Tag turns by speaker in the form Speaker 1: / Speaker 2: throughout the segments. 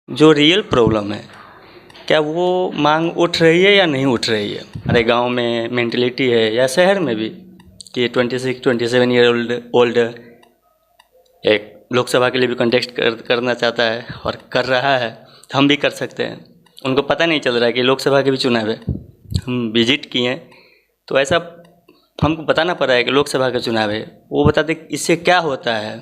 Speaker 1: जो real problem है, क्या वो मांग उठ रही है या नहीं उठ रही है। हमारे गांव में मेंटलिटी है या शहर में भी कि 26-27 ईयर ओल्ड एक लोकसभा के लिए भी कंटेस्ट करना चाहता है और कर रहा है, तो हम भी कर सकते हैं। उनको पता नहीं चल रहा है कि लोकसभा के भी चुनाव है। हम विजिट किए तो ऐसा हमको बताना पड़ा है कि लोकसभा का चुनाव है, वो बताते इससे क्या होता है,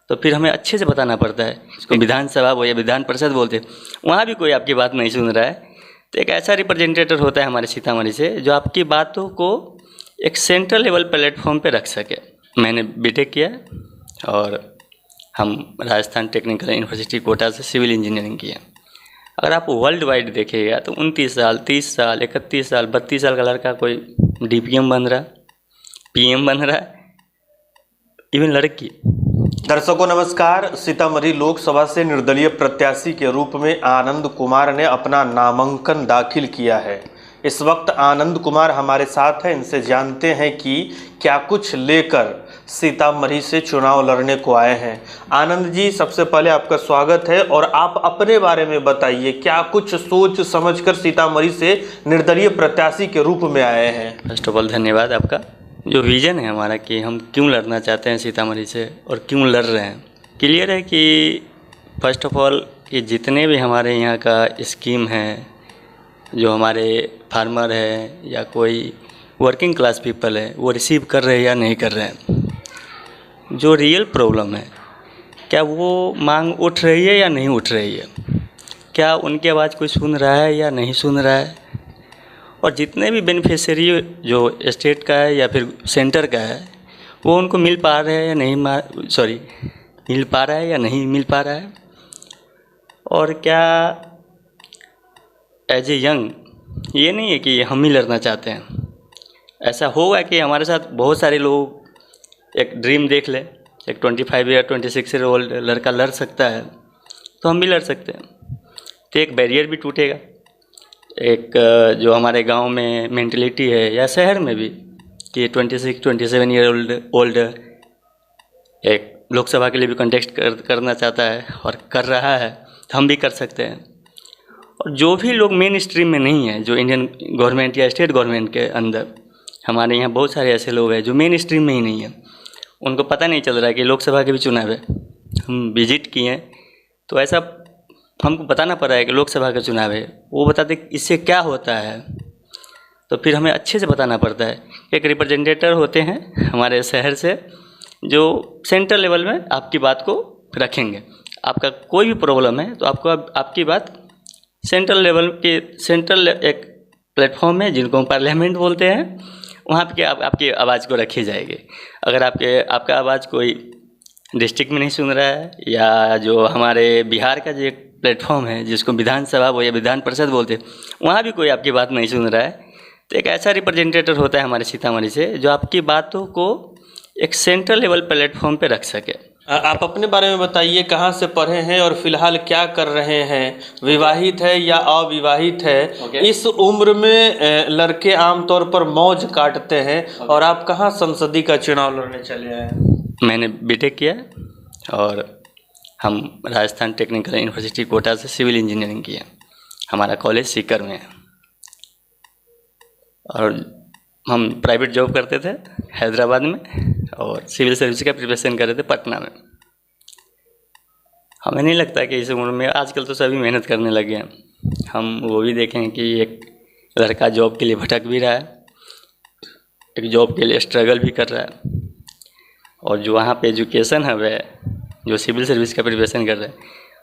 Speaker 1: तो फिर हमें अच्छे से बताना पड़ता है। इसको विधानसभा वो या विधान परिषद बोलते हैं, वहाँ भी कोई आपकी बात नहीं सुन रहा है, तो एक ऐसा रिप्रेजेंटेटिव होता है हमारे सीतामढ़ी से जो आपकी बातों को एक सेंट्रल लेवल प्लेटफॉर्म पे रख सके। मैंने बीटेक किया और हम राजस्थान टेक्निकल यूनिवर्सिटी कोटा से सिविल इंजीनियरिंग किया। अगर आप वर्ल्ड वाइड देखिएगा तो 29 साल, 30 साल, 31 साल, 32 साल का लड़का कोई डीपीएम बन रहा, पीएम बन रहा, इवन लड़की।
Speaker 2: दर्शकों नमस्कार। सीतामढ़ी लोकसभा से निर्दलीय प्रत्याशी के रूप में आनंद कुमार ने अपना नामांकन दाखिल किया है। इस वक्त आनंद कुमार हमारे साथ हैं, इनसे जानते हैं कि क्या कुछ लेकर सीतामढ़ी से चुनाव लड़ने को आए हैं। आनंद जी, सबसे पहले आपका स्वागत है और आप अपने बारे में बताइए, क्या कुछ सोच समझकर सीतामढ़ी से निर्दलीय प्रत्याशी के रूप में आए हैं।
Speaker 1: फर्स्ट ऑफ ऑल धन्यवाद आपका। जो विज़न है हमारा कि हम क्यों लड़ना चाहते हैं सीतामढ़ी से और क्यों लड़ रहे हैं, क्लियर है कि फर्स्ट ऑफ ऑल कि जितने भी हमारे यहाँ का स्कीम है, जो हमारे फार्मर है या कोई वर्किंग क्लास पीपल है, वो रिसीव कर रहे हैं या नहीं कर रहे हैं। जो रियल प्रॉब्लम है, क्या वो मांग उठ रही है या नहीं उठ रही है, क्या उनकी आवाज़ कोई सुन रहा है या नहीं सुन रहा है। और जितने भी बेनिफिशियरी जो स्टेट का है या फिर सेंटर का है, वो उनको मिल पा रहे हैं या नहीं मिल पा रहा है या नहीं मिल पा रहा है। और क्या एज ए यंग ये नहीं है कि हम ही लड़ना चाहते हैं, ऐसा होगा कि हमारे साथ बहुत सारे लोग एक ड्रीम देख ले, एक 25 या 26 ईयर ओल्ड लड़का लड़ सकता है, तो हम भी लड़ सकते हैं। तो एक बैरियर भी टूटेगा। एक जो हमारे गांव में मेंटलिटी है या शहर में भी कि 26-27 ईयर ओल्ड एक लोकसभा के लिए भी कंटेस्ट करना चाहता है और कर रहा है, तो हम भी कर सकते हैं। और जो भी लोग मेन स्ट्रीम में नहीं है, जो इंडियन गवर्नमेंट या स्टेट गवर्नमेंट के अंदर, हमारे यहाँ बहुत सारे ऐसे लोग हैं जो मेन स्ट्रीम में ही नहीं है, उनको पता नहीं चल रहा है कि लोकसभा के भी चुनाव है। हम विजिट किए तो ऐसा हमको बताना पड़ा है कि लोकसभा का चुनाव है, वो बताते इससे क्या होता है, तो फिर हमें अच्छे से बताना पड़ता है। एक रिप्रेजेंटेटिव होते हैं हमारे शहर से जो सेंट्रल लेवल में आपकी बात को रखेंगे। आपका कोई भी प्रॉब्लम है तो आपको आपकी बात सेंट्रल लेवल के सेंट्रल एक प्लेटफॉर्म है जिनको हम पार्लियामेंट बोलते हैं, वहाँ पे आपकी आवाज़ को रखी जाएगी। अगर आपका आवाज़ कोई डिस्ट्रिक्ट में नहीं सुन रहा है या जो हमारे बिहार का जो एक प्लेटफॉर्म है जिसको विधानसभा वो या विधान परिषद बोलते हैं, वहाँ भी कोई आपकी बात नहीं सुन रहा है, तो एक ऐसा रिप्रेजेंटेटिव होता है हमारे सीतामढ़ी से जो आपकी बातों को एक सेंट्रल लेवल प्लेटफॉर्म पे रख सके।
Speaker 2: आप अपने बारे में बताइए, कहाँ से पढ़े हैं और फिलहाल क्या कर रहे हैं, विवाहित है या अविवाहित है। इस उम्र में लड़के आमतौर पर मौज काटते हैं और आप कहाँ संसदीय का चुनाव लड़ने चले हैं।
Speaker 1: मैंने बीटेक किया और हम राजस्थान टेक्निकल यूनिवर्सिटी कोटा से सिविल इंजीनियरिंग किया। हमारा कॉलेज सीकर में है और हम प्राइवेट जॉब करते थे हैदराबाद में और सिविल सर्विस का प्रिपरेशन कर रहे थे पटना में। हमें नहीं लगता कि इस उम्र में, आजकल तो सभी मेहनत करने लगे हैं। हम वो भी देखें कि एक लड़का जॉब के लिए भटक भी रहा है, एक जॉब के लिए स्ट्रगल भी कर रहा है, और जो वहाँ पे एजुकेशन है वह जो सिविल सर्विस का प्रिपरेशन कर रहे हैं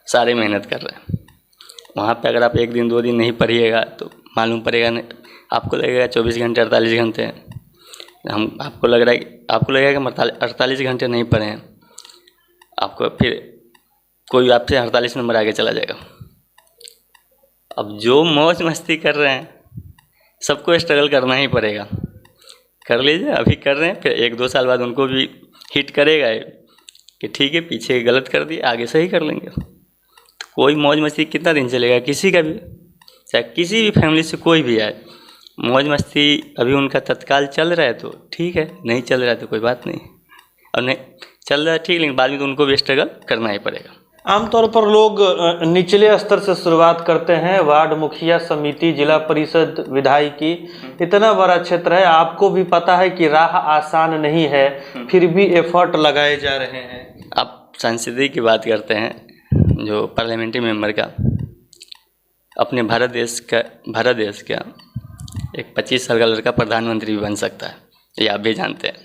Speaker 1: सारे मेहनत कर रहे हैं। वहाँ पे अगर आप 1 दिन 2 दिन नहीं पढ़िएगा तो मालूम पड़ेगा नहीं, आपको लगेगा 24 घंटे 48 घंटे आपको लगेगा कि 48 घंटे नहीं पढ़े हैं, आपको फिर कोई आपसे 48 नंबर आगे चला जाएगा। अब जो मौज मस्ती कर रहे हैं सबको स्ट्रगल करना ही पड़ेगा। कर लीजिए, अभी कर रहे हैं, फिर 1-2 साल बाद उनको भी हिट करेगा कि ठीक है पीछे गलत कर दिए, आगे सही कर लेंगे। तो कोई मौज मस्ती कितना दिन चलेगा, किसी का भी, चाहे किसी भी फैमिली से कोई भी आए, मौज मस्ती अभी उनका तत्काल चल रहा है तो ठीक है, नहीं चल रहा है तो कोई बात नहीं, और नहीं चल रहा है ठीक, लेकिन बाद में तो उनको भी स्ट्रगल करना ही पड़ेगा।
Speaker 2: आमतौर पर लोग निचले स्तर से शुरुआत करते हैं, वार्ड मुखिया, समिति, जिला परिषद, विधायकी, इतना बड़ा क्षेत्र है। आपको भी पता है कि राह आसान नहीं है, फिर भी एफर्ट लगाए जा रहे हैं।
Speaker 1: आप सांसदीय की बात करते हैं, जो पार्लियामेंट्री मेंबर का अपने भारत देश का एक 25 साल का लड़का प्रधानमंत्री भी बन सकता है, ये आप भी जानते हैं।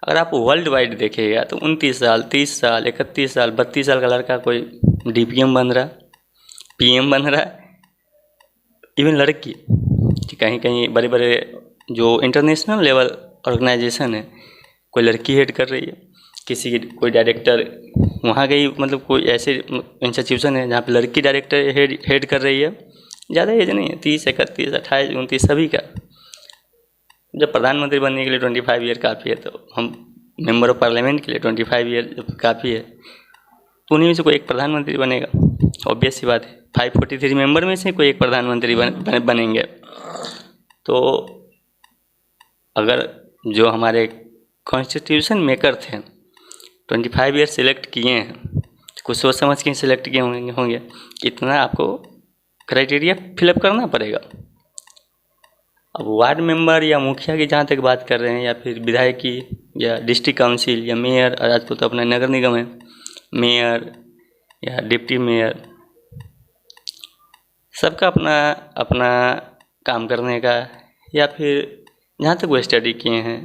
Speaker 1: अगर आप वर्ल्ड वाइड देखिएगा तो 29 साल, 30 साल, 31 साल, 32 साल का लड़का कोई डीपीएम बन रहा, पीएम बन रहा है। इवन लड़की कहीं कहीं बड़े बड़े जो इंटरनेशनल लेवल ऑर्गेनाइजेशन है, कोई लड़की हेड कर रही है, किसी कोई डायरेक्टर वहाँ गई, मतलब कोई ऐसे इंस्टीट्यूशन है जहाँ पे लड़की डायरेक्टर हेड कर रही है। ज़्यादा एज नहीं है, 30, 31, 28, 29 सभी का। जब प्रधानमंत्री बनने के लिए 25 ईयर काफ़ी है, तो हम मेंबर ऑफ पार्लियामेंट के लिए 25 ईयर काफ़ी है, तो उन्हीं में से कोई एक प्रधानमंत्री बनेगा। ऑब्वियस सी बात है, 543 मेंबर में से कोई एक प्रधानमंत्री बनेंगे। तो अगर जो हमारे कॉन्स्टिट्यूशन मेकर थे 25 ईयर सिलेक्ट किए हैं, तो कुछ सोच समझ के सिलेक्ट किए होंगे। इतना आपको क्राइटेरिया फिलअप करना पड़ेगा। अब वार्ड मेंबर या मुखिया की जहाँ तक बात कर रहे हैं, या फिर विधायकी या डिस्ट्रिक्ट काउंसिल या मेयर, आजकल तो अपना नगर निगम है, मेयर या डिप्टी मेयर, सबका अपना अपना काम करने का, या फिर जहाँ तक वो स्टडी किए हैं,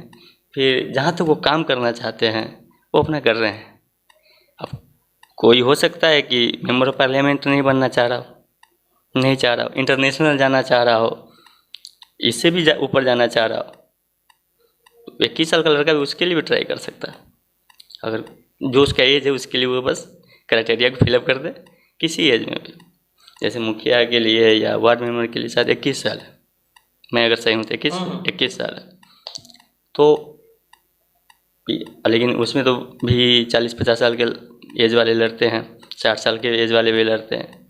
Speaker 1: फिर जहाँ तक वो काम करना चाहते हैं वो अपना कर रहे हैं। अब कोई हो सकता है कि मेंबर ऑफ पार्लियामेंट नहीं बनना चाह रहा हो, इंटरनेशनल जाना चाह रहा हो, इससे भी ऊपर जाना चाह रहा हो। 21 साल का लड़का भी उसके लिए भी ट्राई कर सकता है। अगर जो उसका एज है उसके लिए वो बस क्राइटेरिया को फिलअप कर दे किसी एज में भी। जैसे मुखिया के लिए या वार्ड मेंबर के लिए शायद 21 साल है, मैं अगर सही हूँ तो 21 साल है। तो लेकिन उसमें तो भी 40-50 साल के एज वाले लड़ते हैं, 60 साल के एज वाले भी लड़ते हैं।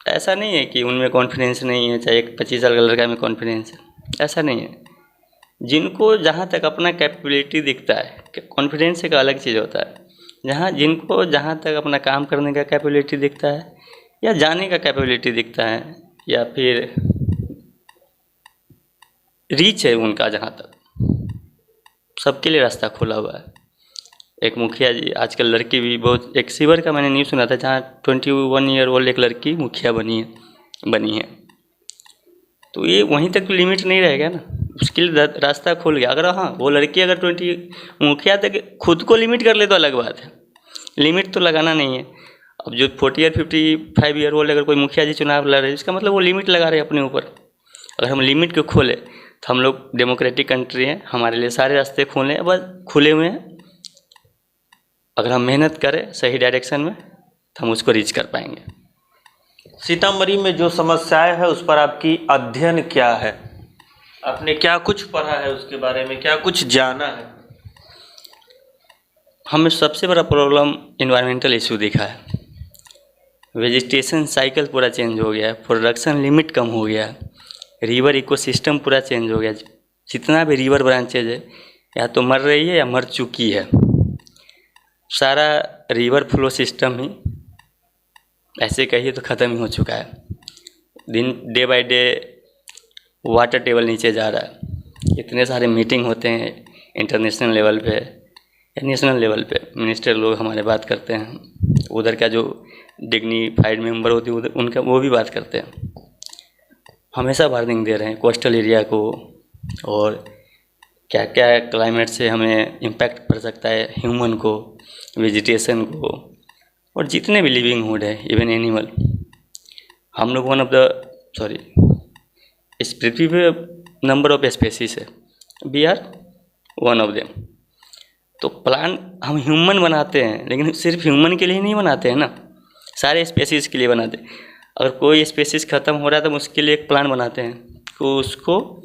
Speaker 1: ऐसा नहीं है कि उनमें कॉन्फिडेंस नहीं है, चाहे 25 साल का लड़का में कॉन्फिडेंस है, ऐसा नहीं है। जिनको जहाँ तक अपना कैपेबिलिटी दिखता है, कॉन्फिडेंस एक अलग चीज़ होता है। जिनको जहाँ तक अपना काम करने का कैपेबिलिटी दिखता है, या जाने का कैपेबिलिटी दिखता है, या फिर रीच है उनका, जहाँ तक सबके लिए रास्ता खुला हुआ है। एक मुखिया जी, आजकल लड़की भी बहुत, एक शिवर का मैंने न्यूज़ सुना था जहाँ 21 ईयर ओल्ड एक लड़की मुखिया बनी है। तो ये वहीं तक तो लिमिट नहीं रहेगा ना, उसके लिए रास्ता खुल गया। अगर हाँ वो लड़की अगर 20 मुखिया तक खुद को लिमिट कर ले तो अलग बात है, लिमिट तो लगाना नहीं है। अब जो 40 या 55 ईयर ओल्ड अगर कोई मुखिया जी चुनाव लड़ रहे हैं, इसका मतलब वो लिमिट लगा रहे हैं अपने ऊपर। अगर हम लिमिट को खोले तो हम लोग डेमोक्रेटिक कंट्री हैं, हमारे लिए सारे रास्ते खोले, बस खुले हुए हैं। अगर हम मेहनत करें सही डायरेक्शन में तो हम उसको रीच कर पाएंगे।
Speaker 2: सीतामढ़ी में जो समस्याएं है उस पर आपकी अध्ययन क्या है? आपने क्या कुछ पढ़ा है उसके बारे में, क्या कुछ जाना है?
Speaker 1: हमें सबसे बड़ा प्रॉब्लम इन्वायरमेंटल इशू दिखा है। वेजिटेशन साइकिल पूरा चेंज हो गया है, प्रोडक्शन लिमिट कम हो गया है, रिवर इकोसिस्टम पूरा चेंज हो गया। जितना भी रिवर ब्रांचेज है या तो मर रही है या मर चुकी है। सारा रिवर फ्लो सिस्टम ही ऐसे कहिए तो ख़त्म ही हो चुका है। Day by day water table नीचे जा रहा है। इतने सारे मीटिंग होते हैं इंटरनेशनल लेवल पे या नेशनल लेवल पे, मिनिस्टर लोग हमारे बात करते हैं, उधर का जो डिग्निफाइड मेंबर होती है उनका वो भी बात करते हैं। हमेशा वार्निंग दे रहे हैं कोस्टल एरिया को, और क्या क्या क्लाइमेट से हमें इम्पैक्ट पड़ सकता है, ह्यूमन को, वेजिटेशन को, और जितने भी लिविंग हुड है, इवन एनिमल। हम लोग इस पृथ्वी पे नंबर ऑफ स्पेसीज है, we are one of them. तो प्लान हम ह्यूमन बनाते हैं, लेकिन सिर्फ ह्यूमन के लिए नहीं बनाते हैं ना, सारे स्पेसीज के लिए बनाते हैं। अगर कोई स्पेसीज ख़त्म हो रहा है तो हम उसके लिए एक प्लान बनाते हैं, तो उसको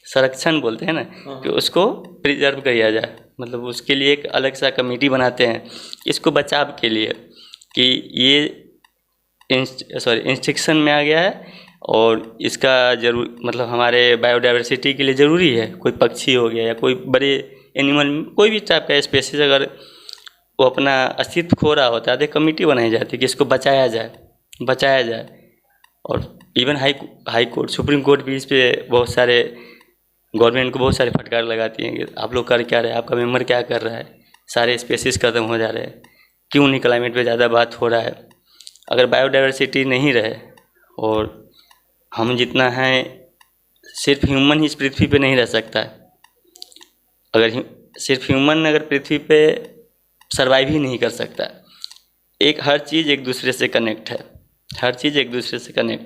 Speaker 1: संरक्षण बोलते हैं ना, कि उसको प्रिजर्व किया जाए। मतलब उसके लिए एक अलग सा कमेटी बनाते हैं इसको बचाव के लिए, कि ये इंस्ट्रक्शन में आ गया है और इसका मतलब हमारे बायोडाइवर्सिटी के लिए ज़रूरी है। कोई पक्षी हो गया या कोई बड़े एनिमल कोई भी टाइप का स्पेसीज अगर वो अपना अस्तित्व खो रहा होता है तो कमेटी बनाई जाती है कि इसको बचाया जाए। और even high court, supreme court भी इस पे बहुत सारे गवर्नमेंट को बहुत सारे फटकार लगाती हैं कि आप लोग कर क्या रहे हैं, आपका मेंबर क्या कर रहा है, सारे स्पेसीज खत्म हो जा रहे हैं, क्यों नहीं क्लाइमेट पे ज़्यादा बात हो रहा है। अगर बायोडाइवर्सिटी नहीं रहे और हम जितना है सिर्फ ह्यूमन ही इस पृथ्वी पे नहीं रह सकता है। अगर सिर्फ ह्यूमन अगर पृथ्वी पे सर्वाइव ही नहीं कर सकता, हर चीज़ एक दूसरे से कनेक्ट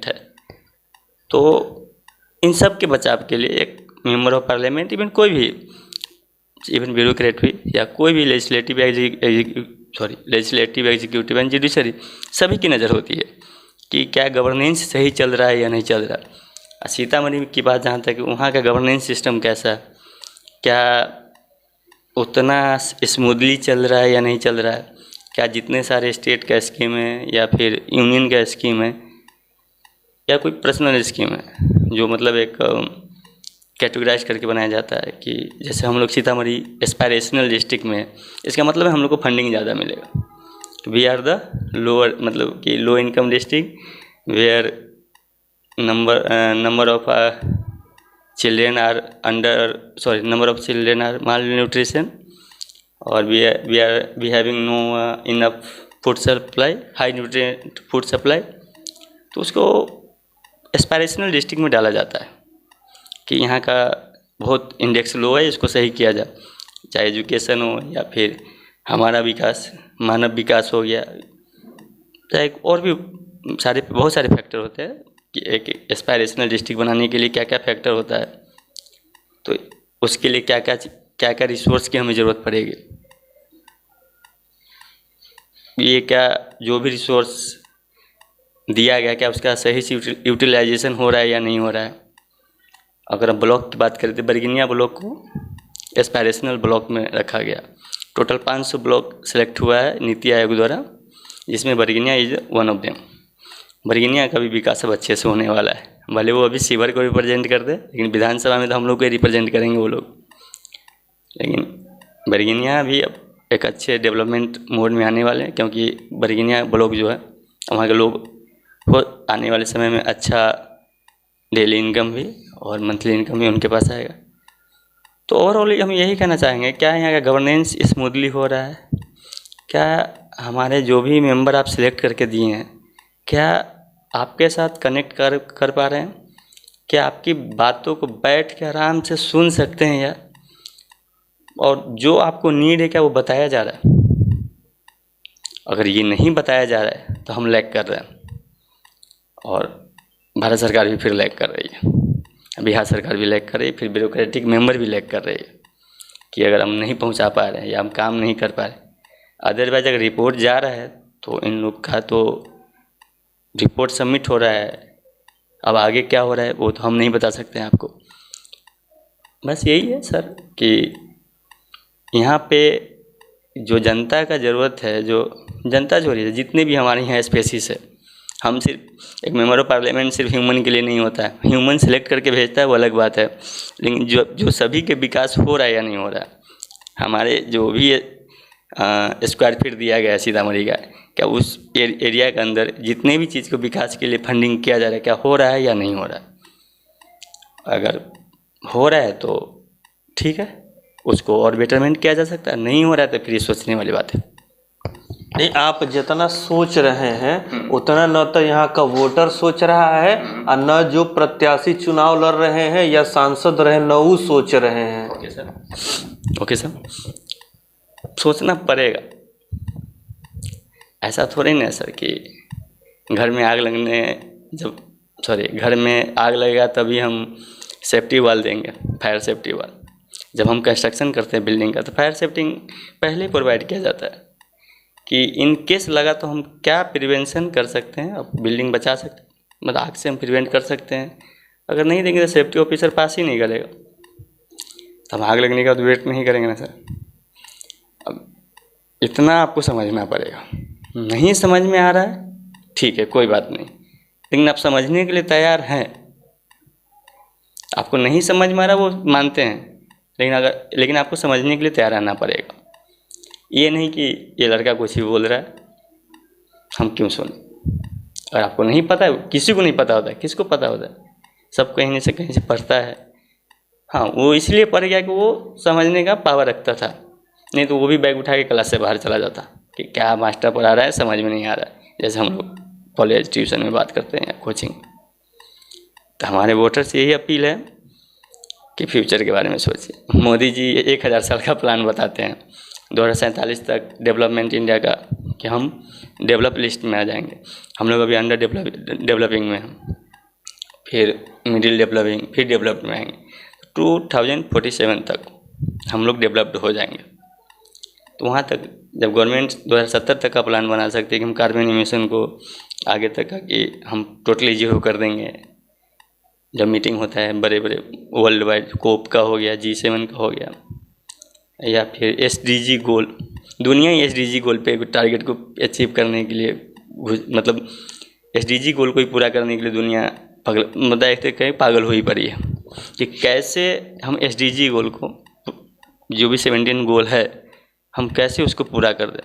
Speaker 1: है, तो इन सब के बचाव के लिए एक member of parliament, even bureaucrat भी या कोई भी लेजिस्लेटिव एग्जीक्यूटिव एंड जुडिशरी, सभी की नज़र होती है कि क्या गवर्नेंस सही चल रहा है या नहीं चल रहा। सीतामढ़ी की बात जहाँ तक, वहाँ का गवर्नेंस सिस्टम कैसा, क्या उतना स्मूथली चल रहा है या नहीं चल रहा है, क्या जितने सारे स्टेट का स्कीम है या फिर यूनियन का स्कीम है या कोई पर्सनल स्कीम है जो मतलब एक कैटेगराइज करके बनाया जाता है कि जैसे हम लोग सीतामढ़ी एस्पायरेशनल डिस्ट्रिक्ट में, इसका मतलब है हम लोग को फंडिंग ज़्यादा मिलेगा। वी आर द लोअर, मतलब कि low income district where number of children are malnutrition और we having no enough food supply, high nutrient food supply, तो उसको एस्पायरेशनल डिस्ट्रिक्ट में डाला जाता है कि यहाँ का बहुत इंडेक्स लो है, इसको सही किया जाए, चाहे एजुकेशन हो या फिर हमारा विकास, मानव विकास हो गया, चाहे और भी बहुत सारे फैक्टर होते हैं कि एक एस्पायरेशनल डिस्ट्रिक्ट बनाने के लिए क्या क्या फैक्टर होता है, तो उसके लिए क्या क्या रिसोर्स की हमें ज़रूरत पड़ेगी, ये क्या जो भी रिसोर्स दिया गया क्या उसका सही से यूटिलाइजेशन हो रहा है या नहीं हो रहा है। अगर हम ब्लॉक की बात करें तो बरगिनिया ब्लॉक को एस्पायरेशनल ब्लॉक में रखा गया। टोटल 500 ब्लॉक सेलेक्ट हुआ है नीति आयोग द्वारा, जिसमें बरगिनिया इज वन ऑफ देम। बरगिनिया का भी विकास अब अच्छे से होने वाला है, भले वो अभी शिवर को रिप्रेजेंट कर दे, लेकिन विधानसभा में तो हम लोग को रिप्रेजेंट करेंगे वो लोग। लेकिन बरगिनिया भी अब एक अच्छे डेवलपमेंट मोड में आने वाले हैं, क्योंकि बरगिनिया ब्लॉक जो है वहाँ के लोग आने वाले समय में अच्छा डेली इनकम भी और मंथली इनकम भी उनके पास आएगा। तो ओवरऑल हम यही कहना चाहेंगे, क्या यहाँ का गवर्नेंस स्मूथली हो रहा है, क्या हमारे जो भी मेंबर आप सिलेक्ट करके दिए हैं क्या आपके साथ कनेक्ट कर पा रहे हैं, क्या आपकी बातों को बैठ के आराम से सुन सकते हैं या, और जो आपको नीड है क्या वो बताया जा रहा है। अगर ये नहीं बताया जा रहा है तो हम लैग कर रहे हैं, और भारत सरकार भी फिर लैग कर रही है, बिहार सरकार भी लैग कर रही है, फिर ब्यूरोक्रेटिक मेंबर भी लैग कर रही है कि अगर हम नहीं पहुंचा पा रहे हैं या हम काम नहीं कर पा रहे। अदरवाइज अगर रिपोर्ट जा रहा है तो इन लोग का तो रिपोर्ट सबमिट हो रहा है, अब आगे क्या हो रहा है वो तो हम नहीं बता सकते हैं आपको। बस यही है सर कि यहाँ पे जो जनता का ज़रूरत है, जो जनता जो रही है, जितने भी हमारे यहाँ स्पेसीज है, हम सिर्फ एक मेंबर ऑफ पार्लियामेंट सिर्फ ह्यूमन के लिए नहीं होता है, ह्यूमन सेलेक्ट करके भेजता है वो अलग बात है, लेकिन जो सभी के विकास हो रहा है या नहीं हो रहा है, हमारे जो भी स्क्वायर फीट दिया गया है सीतामढ़ी का, क्या उस एरिया के अंदर जितने भी चीज़ को विकास के लिए फंडिंग किया जा रहा है क्या हो रहा है या नहीं हो रहा है। अगर हो रहा है तो ठीक है, उसको और बेटरमेंट किया जा सकता है, नहीं हो रहा है तो फिर ये सोचने वाली बात है।
Speaker 2: नहीं, आप जितना सोच रहे हैं उतना न तो यहाँ का वोटर सोच रहा है और न जो प्रत्याशी चुनाव लड़ रहे हैं या सांसद रहे न वो सोच रहे हैं।
Speaker 1: ओके सर, सोचना पड़ेगा। ऐसा थोड़ी ना सर कि घर में आग लगेगा तभी हम सेफ्टी वाल देंगे, फायर सेफ्टी वाल। जब हम कंस्ट्रक्शन करते हैं बिल्डिंग का तो फायर सेफ्टी पहले ही प्रोवाइड किया जाता है कि इन केस लगा तो हम क्या प्रिवेंशन कर सकते हैं, अब बिल्डिंग बचा सकते हैं, मतलब आग से हम प्रिवेंट कर सकते हैं। अगर नहीं देंगे तो सेफ्टी ऑफिसर पास ही नहीं करेगा, तो हम आग लगने का तो वेट नहीं करेंगे ना सर। अब इतना आपको समझना पड़ेगा। नहीं समझ में आ रहा है ठीक है, कोई बात नहीं, लेकिन आप समझने के लिए तैयार हैं। आपको नहीं समझ में आ रहा वो मानते हैं, लेकिन आपको समझने के लिए तैयार रहना पड़ेगा। ये नहीं कि ये लड़का कुछ ही बोल रहा है, हम क्यों सुने। अगर आपको नहीं पता है, किसी को नहीं पता होता है, किसको पता होता है, सब कहीं से पढ़ता है। हाँ, वो इसलिए पढ़ गया कि वो समझने का पावर रखता था, नहीं तो वो भी बैग उठा के क्लास से बाहर चला जाता कि क्या मास्टर पढ़ा रहा है समझ में नहीं आ रहा है। जैसे हम लोग कॉलेज ट्यूशन में बात करते हैं, कोचिंग। तो हमारे वोटर से यही अपील है कि फ्यूचर के बारे में सोचिए। मोदी जी 1000 साल का प्लान बताते हैं 2047 तक डेवलपमेंट इंडिया का, कि हम डेवलप लिस्ट में आ जाएंगे। हम लोग अभी अंडर डेवलपिंग में हैं, फिर मिडिल डेवलपिंग, फिर डेवलप्ड में आएंगे। 2047 तक हम लोग डेवलप्ड हो जाएंगे। तो वहाँ तक जब गवर्नमेंट 2070 तक का प्लान बना सकती है कि हम कार्बन एमिशन को आगे तक का कि हम टोटली जीरो कर देंगे। जब मीटिंग होता है बड़े बड़े वर्ल्ड वाइड, कोप का हो गया, G7 का हो गया, या फिर SDG गोल, दुनिया ही SDG गोल पे टारगेट को अचीव करने के लिए, मतलब SDG गोल को ही पूरा करने के लिए दुनिया पागल हुई पड़ी है कि कैसे हम SDG गोल को, जो भी 17 गोल है, हम कैसे उसको पूरा कर दें।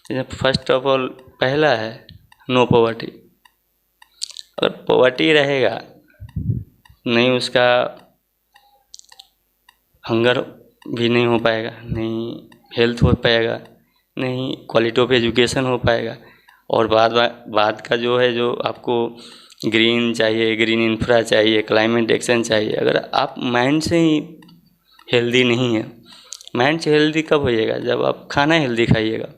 Speaker 1: जैसे फर्स्ट ऑफ ऑल पहला है नो पॉवर्टी। अगर पॉवर्टी रहेगा नहीं, उसका हंगर भी नहीं हो पाएगा, नहीं हेल्थ हो पाएगा, नहीं क्वालिटी ऑफ एजुकेशन हो पाएगा। और बाद का जो है, जो आपको ग्रीन चाहिए, ग्रीन इंफ्रा चाहिए, क्लाइमेट एक्शन चाहिए, अगर आप माइंड से ही हेल्दी नहीं है, माइंड से हेल्दी कब होइएगा, जब आप खाना हेल्दी खाइएगा।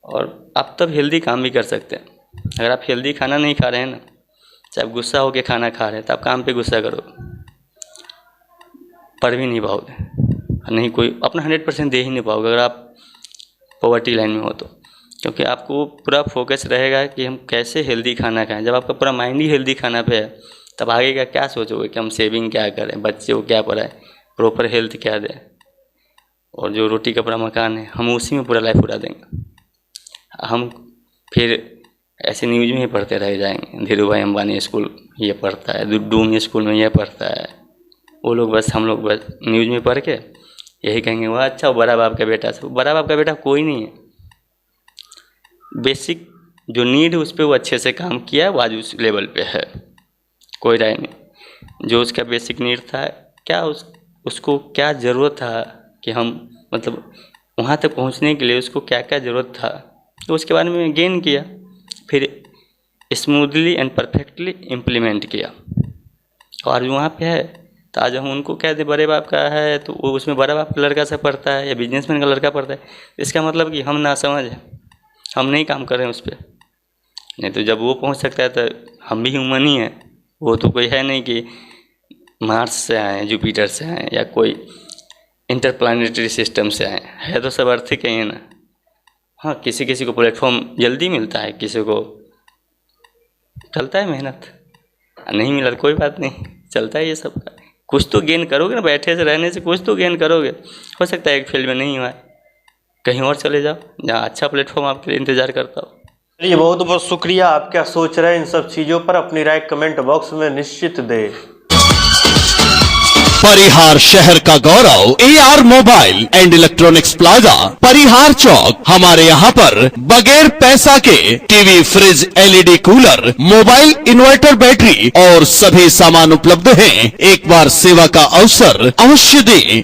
Speaker 1: और आप तब हेल्दी काम भी कर सकते हैं। अगर आप हेल्दी खाना नहीं खा रहे हैं ना, चाहे आप गुस्सा होकर खाना खा रहे हैं, तो आप काम पे गुस्सा करो, पढ़ भी नहीं पाओगे, नहीं कोई अपना 100% दे ही नहीं पाओगे अगर आप पॉवर्टी लाइन में हो तो। क्योंकि आपको पूरा फोकस रहेगा कि हम कैसे हेल्दी खाना खाएं। जब आपका पूरा माइंड ही हेल्दी खाना पे है, तब आगे का क्या सोचोगे कि हम सेविंग क्या करें, बच्चे को क्या पढ़ाएं, प्रॉपर हेल्थ क्या दें, और जो रोटी कपड़ा मकान है हम उसी में पूरा लाइफ उड़ा देंगे। हम फिर ऐसे न्यूज़ में ही पढ़ते रह जाएंगे, धीरू भाई अंबानी स्कूल ये पढ़ता है, डूम स्कूल में ये पढ़ता है, वो लोग बस, हम लोग बस न्यूज़ में पढ़ के यही कहेंगे वह अच्छा, वो बड़ा बाप का बेटा। बड़ा बाप का बेटा कोई नहीं है। बेसिक जो नीड है उस पर वो अच्छे से काम किया है, वो आज उस लेवल पे है, कोई राय नहीं। जो उसका बेसिक नीड था, क्या उसको क्या ज़रूरत था कि हम, मतलब वहाँ तक पहुँचने के लिए उसको क्या क्या ज़रूरत था, तो उसके बारे में गेन किया, फिर स्मूथली एंड परफेक्टली इम्प्लीमेंट किया, और वहाँ पे है। तो आज हम उनको कह दें बड़े बाप का है, तो वो उसमें बड़ा बाप का लड़का से पढ़ता है या बिजनेसमैन का लड़का पढ़ता है, इसका मतलब कि हम ना समझ हैं, हम नहीं काम कर रहे हैं उस पर। नहीं तो जब वो पहुंच सकता है तो हम भी ह्यूमन ही हैं। वो तो कोई है नहीं कि मार्स से आए, जुपिटर से आए, या कोई इंटरप्लानिटरी सिस्टम से आए है, तो सब अर्थ के हैं ना। हाँ, किसी किसी को प्लेटफॉर्म जल्दी मिलता है, किसी को चलता है मेहनत, नहीं मिला तो कोई बात नहीं, चलता है ये सब का। कुछ तो गेन करोगे ना, बैठे से रहने से कुछ तो गेन करोगे। हो सकता है एक फील्ड में नहीं हुआ है, कहीं और चले जाओ जहाँ अच्छा प्लेटफॉर्म आपके लिए इंतज़ार करता हो।
Speaker 2: चलिए, बहुत बहुत शुक्रिया। आप क्या सोच रहे हैं इन सब चीज़ों पर, अपनी राय कमेंट बॉक्स में निश्चित दें।
Speaker 3: परिहार शहर का गौरव AR mobile and electronics plaza, Parihar चौक। हमारे यहाँ पर बगैर पैसा के TV, fridge, LED cooler, mobile, inverter, battery और सभी सामान उपलब्ध हैं। एक बार सेवा का अवसर अवश्य दें।